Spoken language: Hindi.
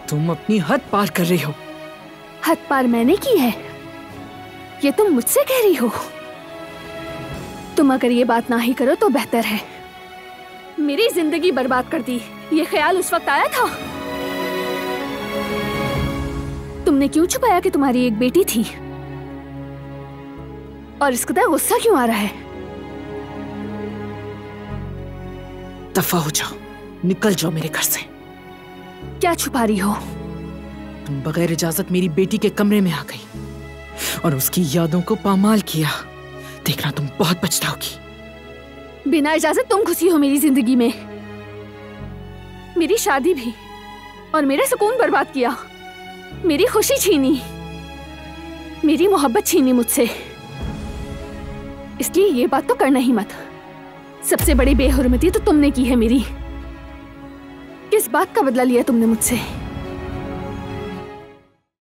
तुम अपनी हद पार कर रही हो। हद पार मैंने की है, ये तुम मुझसे कह रही हो? तुम अगर ये बात ना ही करो तो बेहतर है। मेरी जिंदगी बर्बाद कर दी, ये ख्याल उस वक्त आया था? तुमने क्यों छुपाया कि तुम्हारी एक बेटी थी? और इस कदर गुस्सा क्यों आ रहा है? दफा हो जाओ, निकल जाओ मेरे घर से। क्या छुपा रही हो? तुम बगैर इजाजत मेरी बेटी के कमरे में आ गई और उसकी यादों को पामाल किया। देखना तुम बहुत पछताओगी। बिना इजाजत तुम घुसी हो मेरी जिंदगी में, मेरी शादी भी और मेरा सुकून बर्बाद किया, मेरी खुशी छीनी, मेरी मोहब्बत छीनी मुझसे। इसलिए ये बात तो करना ही मत। सबसे बड़ी बेहुरमती तो तुमने की है मेरी। किस बात का बदला लिया तुमने मुझसे?